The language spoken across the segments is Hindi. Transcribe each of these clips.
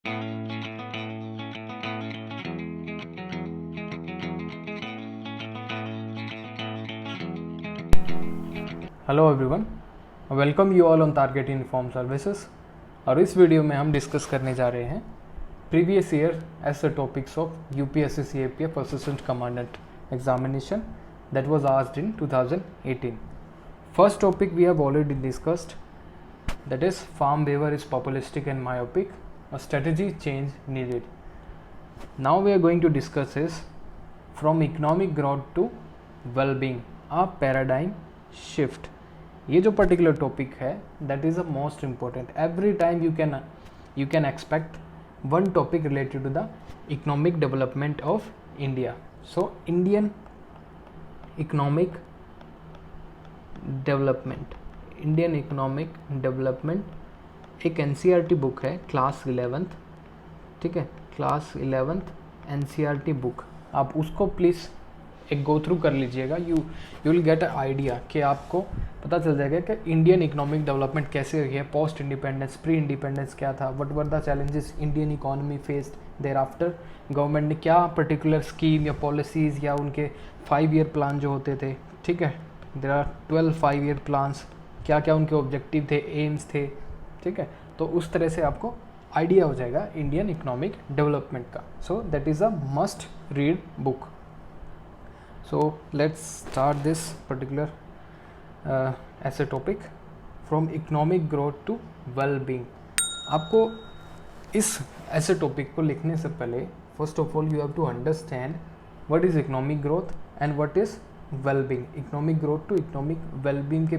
Hello everyone, welcome you all on target inform services. और इस वीडियो में हम डिस्कस करने जा रहे हैं previous year as the topics of UPSC CAPF assistant commandant examination that was asked in 2018. First topic we have already discussed, that is farm behavior is populistic and myopic, a strategy change needed. Now we are going to discuss is from economic growth to well-being, a paradigm shift. ये जो पर्टिकुलर टॉपिक है that is a most important. Every time you can expect one topic related to the economic development of India. So Indian economic development एक एनसीईआरटी बुक है, क्लास 11th, ठीक है, क्लास 11th एनसीईआरटी बुक. आप उसको प्लीज़ एक गो थ्रू कर लीजिएगा. You will get a idea कि आपको पता चल जाएगा कि इंडियन इकोनॉमिक डेवलपमेंट कैसे हुई है, पोस्ट इंडिपेंडेंस, प्री इंडिपेंडेंस क्या था, what were the challenges Indian economy faced thereafter, government ने क्या पर्टिकुलर स्कीम या पॉलिसीज़ या उनके 5 ईयर प्लान जो होते थे, ठीक है, देयर आर 12 5 ईयर प्लान्स, क्या क्या उनके ऑब्जेक्टिव थे, एम्स थे, ठीक है. तो उस तरह से आपको आइडिया हो जाएगा इंडियन इकोनॉमिक डेवलपमेंट का. So that is a must read book. So let's start this particular essay topic from economic growth to well-being. आपको इस ऐसे टॉपिक को लिखने से पहले first of all you have to understand what is economic growth and what is wellbeing. Economic growth to economic wellbeing के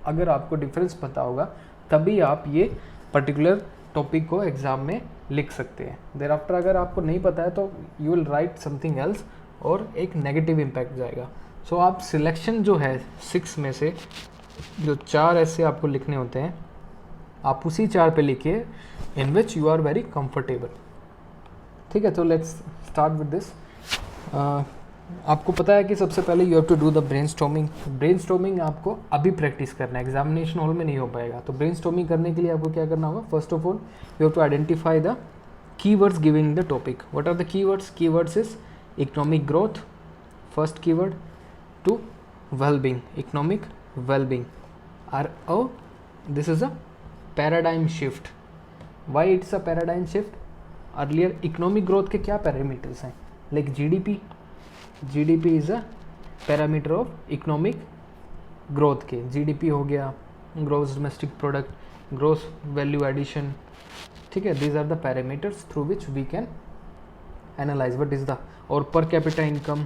अगर आपको डिफरेंस पता होगा तभी आप ये पर्टिकुलर टॉपिक को एग्ज़ाम में लिख सकते हैं. देयर आफ्टर अगर आपको नहीं पता है तो you will write something else और एक नेगेटिव इम्पैक्ट जाएगा. सो आप सिलेक्शन जो है 6 में से जो 4 ऐसे आपको लिखने होते हैं, आप उसी 4 पे लिखिए in which you are very comfortable. ठीक है, तो लेट्स स्टार्ट विद दिस. आपको पता है कि सबसे पहले you have to do the brainstorming. Brainstorming आपको अभी प्रैक्टिस करना है, एग्जामिनेशन हॉल में नहीं हो पाएगा. तो ब्रेनस्टॉर्मिंग करने के लिए आपको क्या करना होगा, first of all you have to identify the keywords giving the topic. What are the keywords? Keywords is economic growth, first keyword, to well-being, economic well-being. This is a paradigm shift. Why it's a paradigm shift? Earlier economic growth के क्या parameters हैं, like GDP is a parameter of economic growth के. GDP हो गया gross domestic product, gross value addition, ठीक है, these are the parameters through which we can analyze what is the, or per capita income,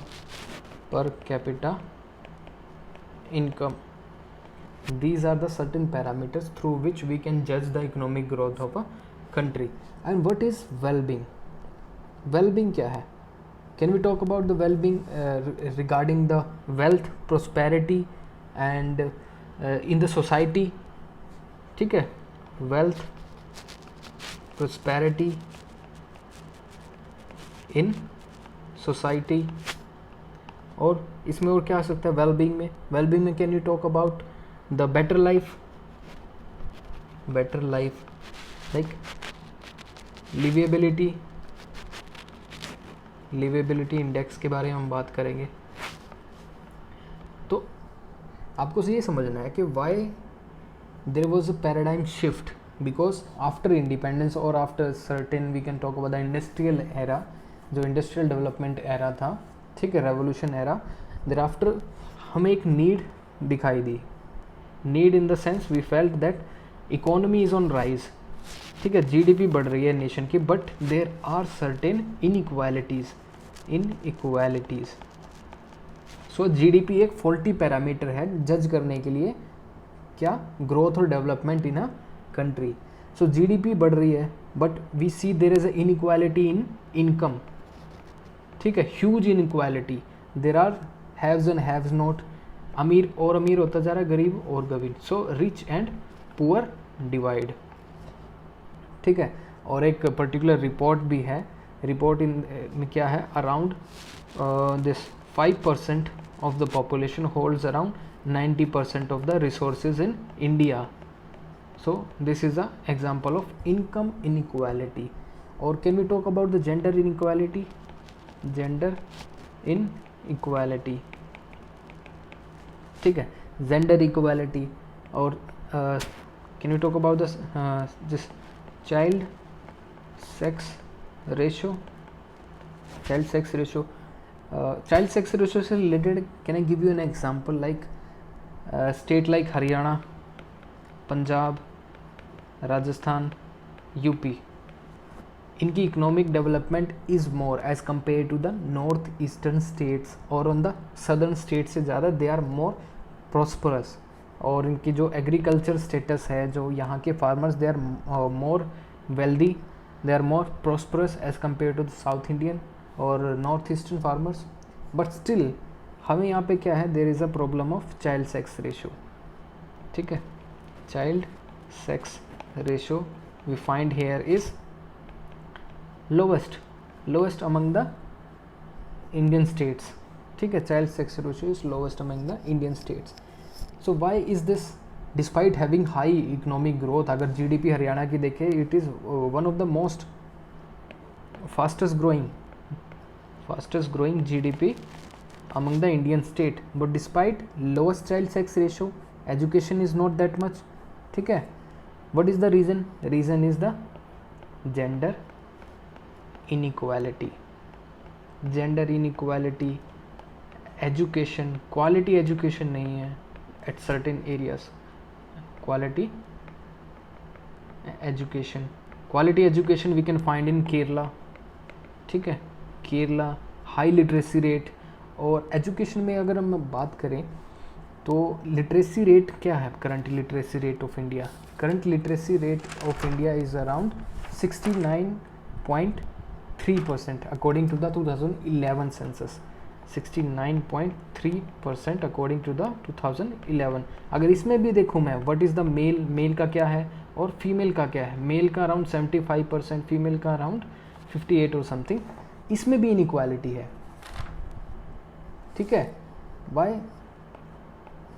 these are the certain parameters through which we can judge the economic growth of a country. And what is well-being? Well-being क्या है? Can we talk about the well-being regarding the wealth, prosperity and in the society? ठीक है, wealth, prosperity इन सोसाइटी. और इसमें और क्या आ सकता है वेलबींग में? वेलबींग में can you talk about the better life like liveability index के बारे में हम बात करेंगे. तो आपको ये समझना है कि why there was a paradigm shift, because after independence और after certain we can talk about the industrial era, जो इंडस्ट्रियल डेवलपमेंट एरा था, ठीक है, रेवोल्यूशन एरा. देर आफ्टर हमें एक नीड दिखाई दी. Need in the sense we felt that economy is on rise, ठीक है, जीडीपी बढ़ रही है नेशन की, but there are certain inequalities. So GDP एक फॉल्टी पैरामीटर है जज करने के लिए क्या, ग्रोथ और development in a country. So GDP बढ़ रही है but we see there is a inequality in income, ठीक है, huge inequality. There are haves and haves not, अमीर और अमीर होता जा रहा है, गरीब और गरीब. So rich and poor divide, ठीक है. और एक पर्टिकुलर रिपोर्ट भी है, रिपोर्ट में क्या है, around this 5% of the population holds around 90% of the resources in India. So this is a example of income inequality. और can we talk about the gender in equality, gender in equality, ठीक है, जेंडर इक्वालिटी। और can we talk about this child sex ratio, child sex ratio. Child sex ratio से related can I give you an example, like state like Haryana, Punjab, Rajasthan, UP, इनकी economic development is more as compare to the north eastern states, और ऑन द सदर्न स्टेट से ज़्यादा दे आर मोर प्रॉस्परस। और इनकी जो एग्रीकल्चर स्टेटस है, जो यहाँ के farmers, they are more wealthy, they are more prosperous as compare to the south Indian और north eastern farmers. But still हमें यहाँ पे क्या है, there is a problem of child sex ratio, ठीक है। Child sex ratio we find here is lowest among the Indian states, ठीक है। Child sex ratio is lowest among the Indian states. So why is this despite having high economic growth? अगर जीडीपी हरियाणा की देखें, it is one of the most fastest growing GDP among the Indian state, but despite lowest child sex ratio, education is not that much, ठीक है। What is the reason? The reason is the gender inequality, gender inequality, education, quality education नहीं है at certain areas, quality education we can find in Kerala, ठीक है, केरला, हाई लिटरेसी रेट। और एजुकेशन में अगर हम बात करें तो लिटरेसी रेट क्या है, current literacy rate of India? Current literacy rate of India is around 69.3% according to the 2011 census, 69.3% according to the 2011। अगर इसमें भी देखूँ मैं, व्हाट इज़ द मेल का क्या है और फीमेल का क्या है? मेल का अराउंड 75%, फीमेल का अराउंड 58 और समथिंग। इसमें भी इनइक्वालिटी है, ठीक है। Why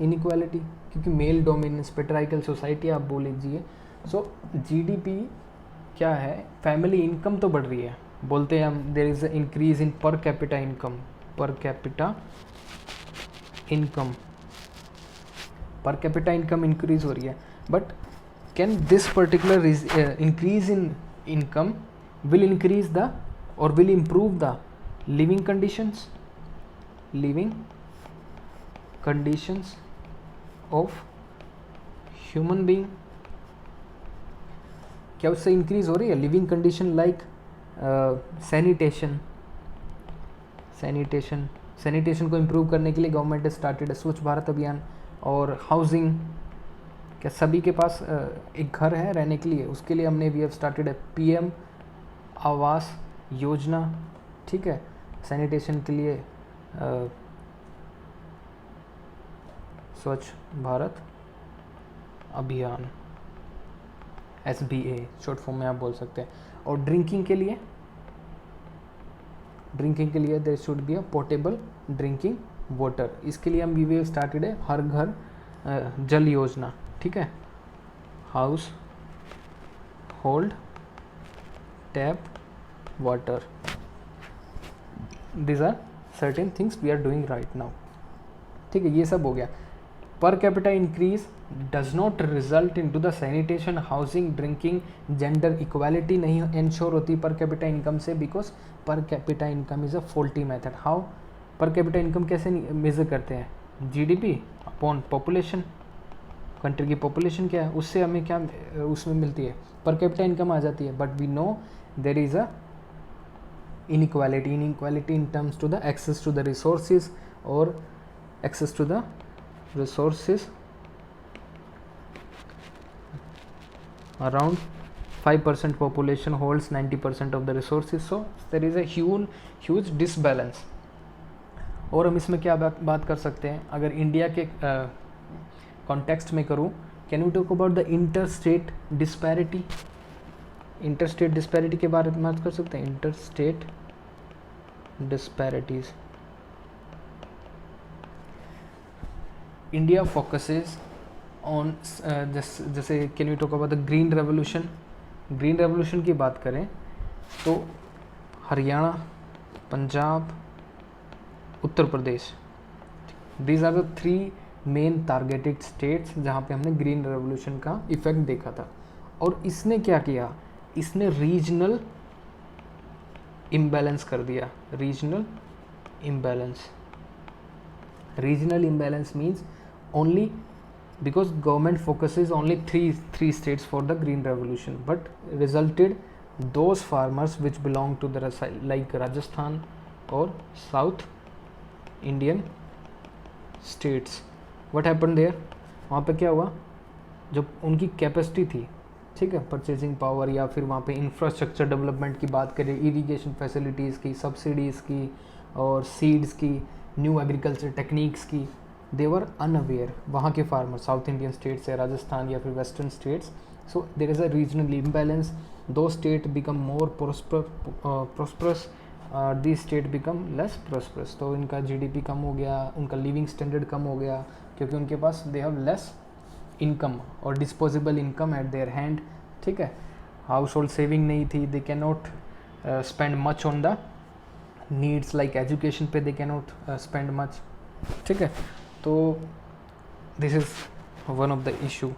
inequality? क्योंकि मेल डोमिनेंस, पेट्राइकल सोसाइटी आप बोल लीजिए। सो जीडीपी क्या है, फैमिली इनकम तो बढ़ रही है, बोलते हैं हम there is a increase in per capita income, per capita income increase हो रही है। But can this particular increase in income will increase the और will improve the living conditions of human being? क्या उससे इंक्रीज हो रही है लिविंग कंडीशन? लाइक सैनिटेशन को इम्प्रूव करने के लिए गवर्नमेंट ने स्टार्टेड स्वच्छ भारत अभियान। और हाउसिंग, क्या सभी के पास एक घर है रहने के लिए? उसके लिए हमने we have started PM Awas Yojana, ठीक है। सैनिटेशन के लिए स्वच्छ भारत अभियान, SBA शॉर्ट फॉर्म में आप बोल सकते हैं। और ड्रिंकिंग के लिए there should be a portable drinking water. इसके लिए हम वी स्टार्टेड है हर घर जल योजना, ठीक है। House hold tap water, these are certain things we are doing right now, ठीक है। ये सब हो गया। Per capita increase does not result into the sanitation, housing, drinking, gender equality नहीं इंश्योर होती पर कैपिटा इनकम से, बिकॉज पर capita income is a faulty method. How? पर कैपिटा इनकम कैसे मेजर करते हैं? GDP अपॉन पॉपुलेशन, कंट्री की पॉपुलेशन क्या है उससे हमें क्या उसमें मिलती है, पर कैपिटा इनकम आ जाती है। But we know there is a inequality in terms to the access to the resources, or access to the resources around 5% population holds 90% of the resources, so there is a huge disbalance। और हम इसमें क्या बात कर सकते हैं? अगर इंडिया के कॉन्टेक्स्ट में करूँ, can we talk about the interstate disparity के बारे में बात कर सकते हैं। Interstate disparities, India focuses on जैसे can we talk about the green revolution की बात करें तो Haryana, Punjab, Uttar Pradesh, these are the 3 main targeted states जहाँ पे हमने ग्रीन रेवोल्यूशन का इफेक्ट देखा था। और इसने क्या किया, इसने रीजनल इम्बैलेंस कर दिया। Regional imbalance means only because government focuses only three states for the green revolution, but resulted those farmers which belong to the like Rajasthan or South Indian states, what happened there, वहाँ पे क्या हुआ, जब उनकी कैपेसिटी थी, ठीक है, परचेजिंग पावर या फिर वहाँ पे इंफ्रास्ट्रक्चर डेवलपमेंट की बात करें, इरिगेशन फैसिलिटीज़ की, सब्सिडीज़ की और सीड्स की, न्यू एग्रीकल्चर टेक्निक्स की, दे वर अनअवेयर वहाँ के फार्मर, साउथ इंडियन स्टेट्स या राजस्थान या फिर western states. So there is a regional imbalance, दो state become more prosperous, the state become less prosperous. तो इनका जीडीपी कम हो गया, उनका लिविंग स्टैंडर्ड कम हो गया, क्योंकि उनके पास दे हैव लेस इनकम और disposable income at their hand, ठीक है, हाउस होल्ड सेविंग नहीं थी, they can not spend much on the needs like education पे, they can not spend much, ठीक है। तो this is one of the issue,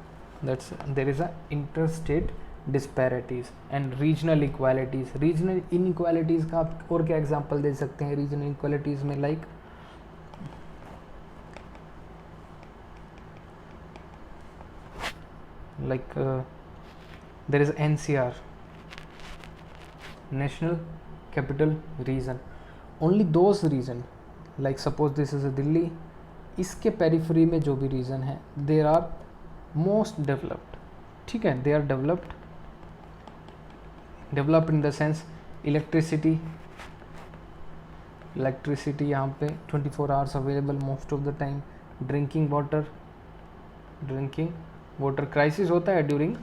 that's there is a interstate disparities and regional equalities. Regional inequalities का आप और क्या एग्जांपल दे सकते हैं रीजनल इक्वालिटीज़ में, like there is NCR, National Capital Region, only those region, like suppose this is a Delhi, इसके पेरिफेरी में जो भी रीजन है they are most developed, ठीक है, they are developed in the sense electricity यहाँ पे 24 hours available most of the time, drinking water crisis होता है during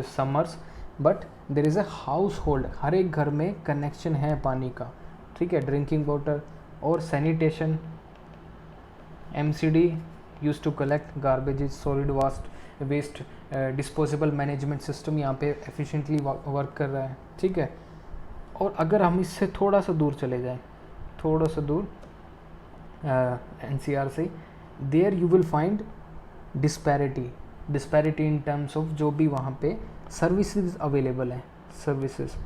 summers, but there is a household, हर एक घर में कनेक्शन है पानी का, ठीक है, ड्रिंकिंग वाटर और sanitation. MCD use to collect garbages, solid waste, disposable management system यहाँ पे एफिशिएंटली वर्क कर रहा है, ठीक है। और अगर हम इससे थोड़ा सा दूर चले जाएं, थोड़ा सा दूर NCR से, there you will find disparity in terms of जो भी वहाँ पे सर्विसेज अवेलेबल हैं, services,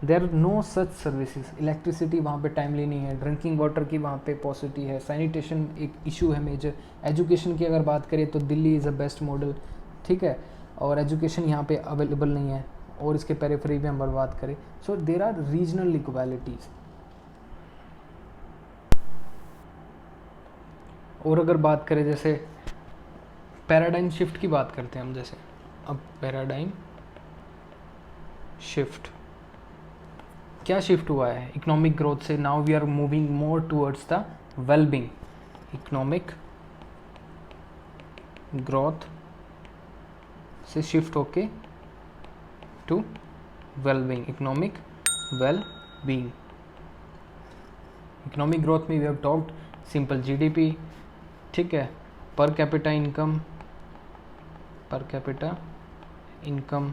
there no such services. Electricity वहाँ पे टाइमली नहीं है, ड्रिंकिंग वाटर की वहाँ पे पॉसिबिलिटी है, सैनिटेशन एक इशू है मेजर। एजुकेशन की अगर बात करें तो Delhi is a best model, ठीक है, और एजुकेशन यहाँ पे अवेलेबल नहीं है। और इसके पेरिफेरी में हम बात करें, सो देर आर रीजनल इक्वालिटीज़। और अगर बात करें जैसे पैराडाइम शिफ्ट की बात करते हैं हम, जैसे अब पैराडाइम शिफ्ट क्या शिफ्ट हुआ है इकोनॉमिक ग्रोथ से, now we are moving more towards the wellbeing, economic growth से शिफ्ट होके to wellbeing, economic wellbeing. Economic growth में we have talked simple GDP, ठीक है, पर कैपिटा इनकम,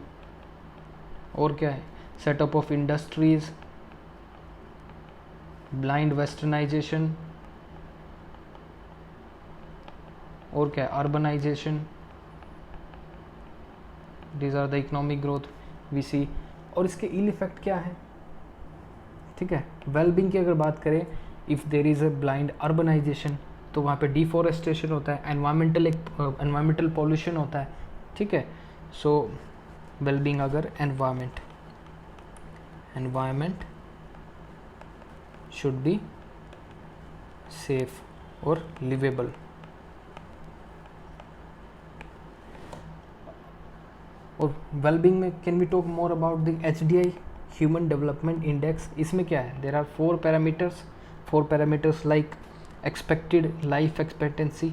और क्या है, setup of industries, blind westernisation, और क्या है, urbanisation, these are the economic growth we see. और इसके इल इफेक्ट क्या है, ठीक है, वेलबींग की अगर बात करें, if there is a blind urbanization तो वहाँ पे डिफॉरेस्टेशन होता है, एनवायरमेंटल पॉल्यूशन होता है, ठीक है। सो वेलबींग अगर एनवायरमेंट शुड बी सेफ और लिवेबल। और वेलबींग में can we talk more about the HDI, human development index. इसमें क्या है, there are 4 parameters like expected life expectancy,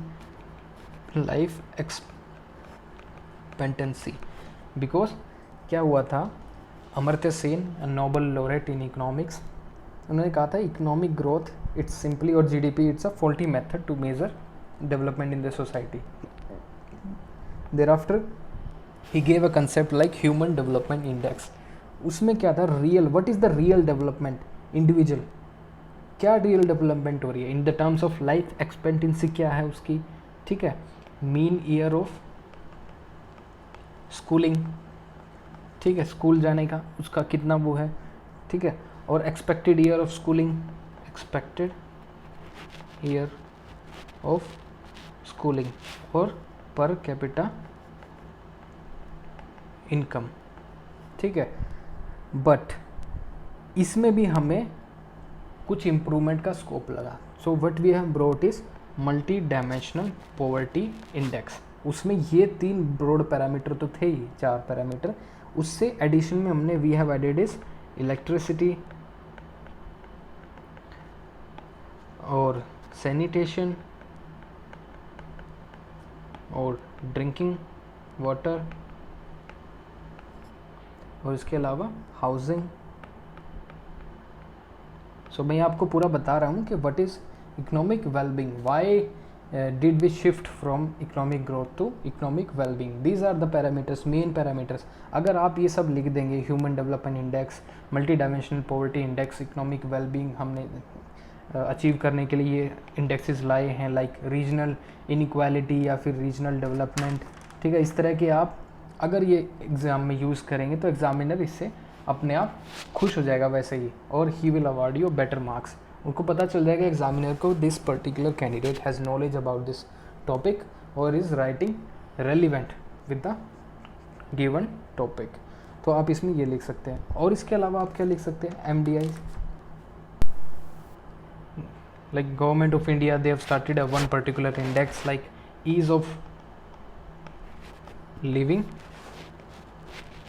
because क्या हुआ था, Amartya Sen, Nobel laureate in economics, उन्होंने कहा था इकोनॉमिक ग्रोथ इट्स सिंपली, और GDP it's a faulty method to measure development in the society. Thereafter he gave a concept like human development index, उसमें क्या था, real, what is the real development, individual क्या रियल डेवलपमेंट हो रही है in the terms of life expectancy क्या है उसकी, ठीक है, मीन ईयर ऑफ स्कूलिंग, ठीक है, स्कूल जाने का उसका कितना वो है, ठीक है, और expected year of schooling, expected year of schooling, और पर कैपिटा इनकम, ठीक है। बट इसमें भी हमें कुछ इम्प्रूवमेंट का स्कोप लगा। So what we have brought is multi dimensional poverty index. उसमें ये 3 ब्रॉड पैरामीटर तो थे ही, 4 पैरामीटर, उससे एडिशन में हमने we have added is electricity और सैनिटेशन और ड्रिंकिंग वाटर, और इसके अलावा हाउसिंग। सो मैं आपको पूरा बता रहा हूँ कि what is economic wellbeing, why did we shift from economic growth to economic wellbeing, these are the parameters, main parameters. अगर आप ये सब लिख देंगे, human development index, multi dimensional poverty index, economic wellbeing, हमने अचीव करने के लिए ये इंडेक्सेस लाए हैं, लाइक रीजनल इनइक्वालिटी या फिर रीजनल डेवलपमेंट, ठीक है। इस तरह के आप अगर ये एग्ज़ाम में यूज़ करेंगे तो एग्जामिनर इससे अपने आप खुश हो जाएगा वैसे ही, और he will award you better marks. उनको पता चल जाएगा एग्जामिनर को this particular candidate has knowledge about this topic और is writing relevant with the given topic. तो आप इसमें ये लिख सकते हैं। और इसके अलावा आप क्या लिख सकते हैं, MDI, like government of India, they have started a one particular index like ease of living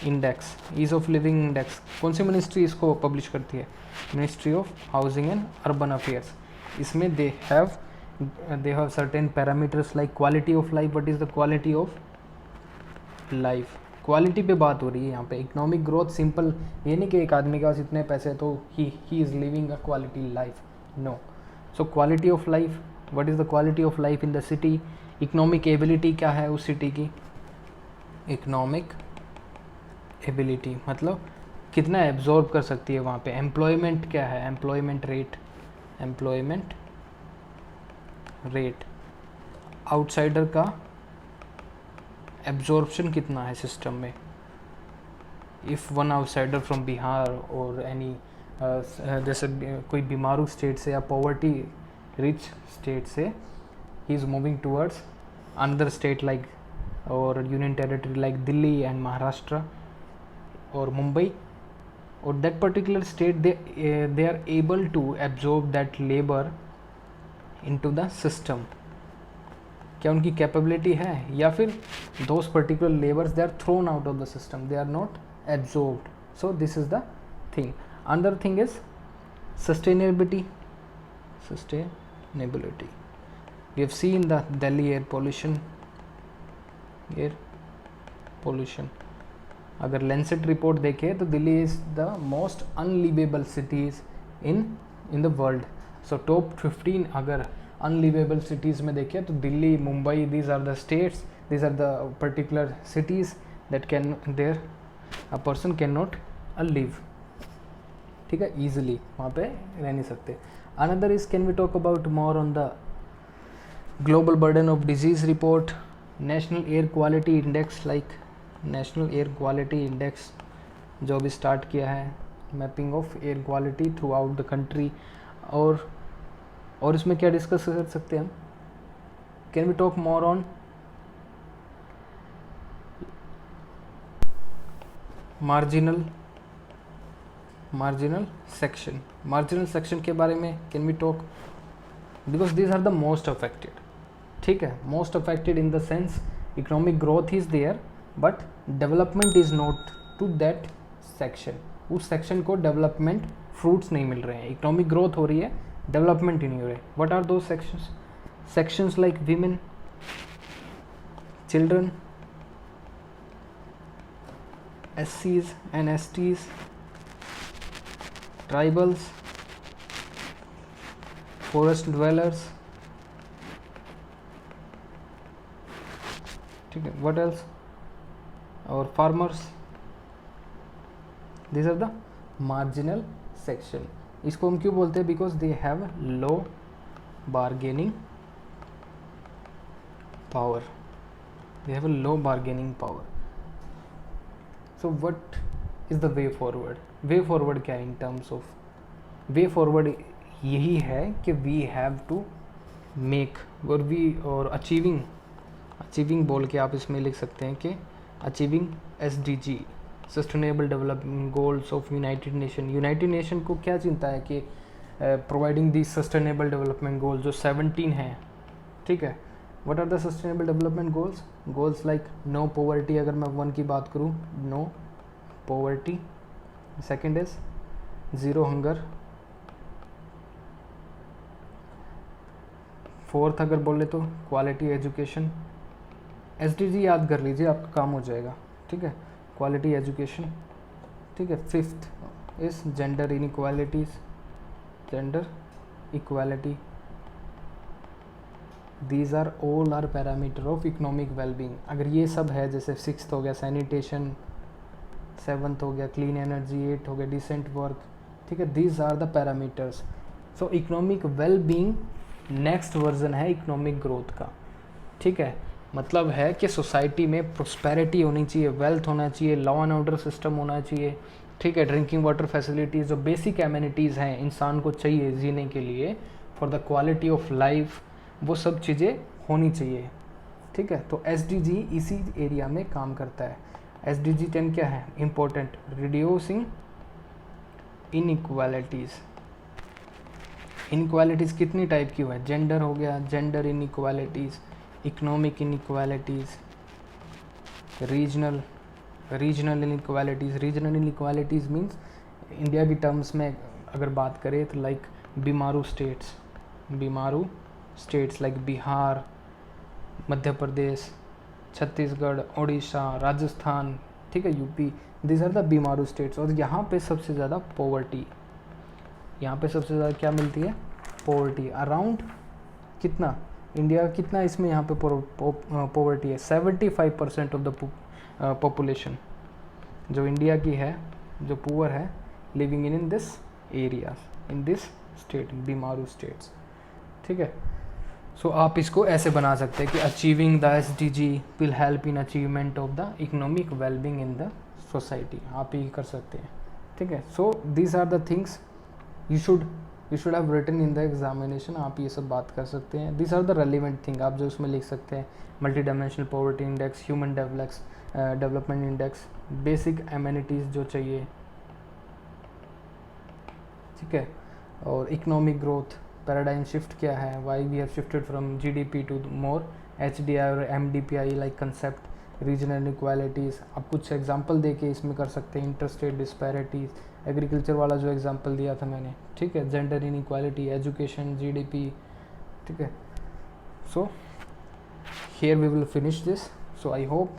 index, ease of living index। कौन सी मिनिस्ट्री इसको पब्लिश करती है, ministry of housing and urban affairs. इसमें they have certain parameters like quality of life, what is the quality of life, quality पे बात हो रही है यहाँ पे। इकोनॉमिक ग्रोथ सिंपल ये नहीं कि एक आदमी के पास इतने पैसे तो ही is living a quality life, no. So quality of life, what is the quality of life in the city, economic ability क्या है उस सिटी की, इकोनॉमिक एबिलिटी मतलब कितना एब्जॉर्ब कर सकती है वहाँ पे, एम्प्लॉयमेंट क्या है, employment rate, employment rate, outsider का एब्जॉर्प्शन कितना है सिस्टम में, if one outsider from Bihar और एनी जैसे कोई बीमारू स्टेट से या पॉवर्टी रिच स्टेट से ही is moving towards another state like और union territory like Delhi and Maharashtra और मुंबई, और that particular state they are able to absorb that labor into the system। क्या उनकी कैपेबिलिटी है, या फिर those particular labours they are thrown out of the system, they are not absorbed. So this is the thing. Another thing is sustainability, sustainability we have seen the Delhi air pollution। अगर लेंसेट रिपोर्ट देखें तो Delhi is the most unlivable cities in the world. So top 15 अगर अनलिवेबल सिटीज़ में देखें तो Delhi, Mumbai, these are the states, these are the particular cities that can there a person can not live, ठीक है, ईजिली वहाँ पे रह नहीं सकते। Another is can we talk about more on the global burden of disease report, national air quality index, like national air quality index जो अभी स्टार्ट किया है, mapping of air quality throughout the country. और इसमें क्या डिस्कस कर सकते हैं हम, can we talk more on marginal section के बारे में can we talk, because these are the most affected, ठीक है, most affected in the sense economic growth is there but development is not to that section. उस सेक्शन को डेवलपमेंट फ्रूट्स नहीं मिल रहे हैं, इकोनॉमिक ग्रोथ हो रही है, डेवलपमेंट ही नहीं हो रहे। व्हाट आर दो sections like women, children, SCs and STs, tribals, forest dwellers, ठीक है, what else, और farmers, this are the marginal section. इसको हम क्यों बोलते हैं? Because they have low bargaining power, they have a low bargaining power. So what is the way forward? Way forward क्या है in terms of way forward? यही है कि we have to make और achieving बोल के आप इसमें लिख सकते हैं कि achieving SDG sustainable development goals of United Nation को क्या चिंता है कि providing the sustainable development goals जो 17 हैं, ठीक है। What are the sustainable development goals? Goals like no poverty, अगर मैं 1 की बात करूँ, no poverty. Second is zero hunger. Fourth अगर बोले तो क्वालिटी एजुकेशन। SDG याद कर लीजिए, आपका काम हो जाएगा, ठीक है। क्वालिटी एजुकेशन, ठीक है। Fifth is gender inequalities, gender equality. These are all are parameter of economic wellbeing. अगर ये सब है, जैसे 6th हो गया सैनिटेशन, 7th हो गया क्लीन एनर्जी, 8th हो गया डिसेंट वर्क, ठीक है। These are the parameters. So economic wellbeing next version है इकोनॉमिक ग्रोथ का, ठीक है। मतलब है कि सोसाइटी में प्रोस्पेरिटी होनी चाहिए, वेल्थ होना चाहिए, लॉ एंड ऑर्डर सिस्टम होना चाहिए, ठीक है। ड्रिंकिंग वाटर फैसिलिटीज़, जो बेसिक एमिनिटीज़ हैं इंसान को चाहिए जीने के लिए for the quality of life, वो सब चीज़ें होनी चाहिए, ठीक है। तो SDG इसी एरिया में काम करता है। SDG 10 क्या है इम्पोर्टेंट? Reducing inequalities. इनइक्वालिटीज़ कितनी टाइप की है? जेंडर हो गया, gender inequalities, economic inequalities, regional inequalities. Regional inequalities means India की टर्म्स में अगर बात करें तो like BIMARU states like Bihar, Madhya Pradesh, Chhattisgarh, Orissa, Rajasthan, ठीक है, UP, this are the BIMARU states. और यहाँ पे सबसे ज़्यादा पॉवर्टी, यहाँ पे सबसे ज़्यादा क्या मिलती है? पॉवर्टी। अराउंड कितना इंडिया कितना इसमें यहाँ पे पॉवर्टी है? 75% ऑफ द पॉपुलेशन जो इंडिया की है, जो पुअर है, living in this areas, in this state, BIMARU states, ठीक है। सो आप इसको ऐसे बना सकते हैं कि achieving the SDG will help in achievement of the economic wellbeing in the society. आप ये कर सकते हैं, ठीक है। So these are the things you should have written in the examination. आप ये सब बात कर सकते हैं। This are the relevant thing, आप जो उसमें लिख सकते हैं। Multi dimensional poverty index, human development index, basic amenities जो चाहिए, ठीक है। और इकोनॉमिक ग्रोथ, पैराडाइम शिफ्ट क्या है, why we have shifted from GDP to more HDI और MDPI like concept, regional inequalities. आप कुछ एग्जांपल दे के इसमें कर सकते हैं। इंटरस्टेट डिस्पैरिटीज़, एग्रीकल्चर वाला जो एग्जांपल दिया था मैंने, ठीक है। जेंडर इनइक्वालिटी, एजुकेशन, GDP, ठीक है। So here we will finish this. So I hope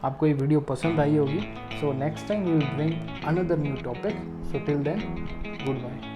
आपको ये वीडियो पसंद आई होगी। So next time we will bring another new topic. So till then good bye.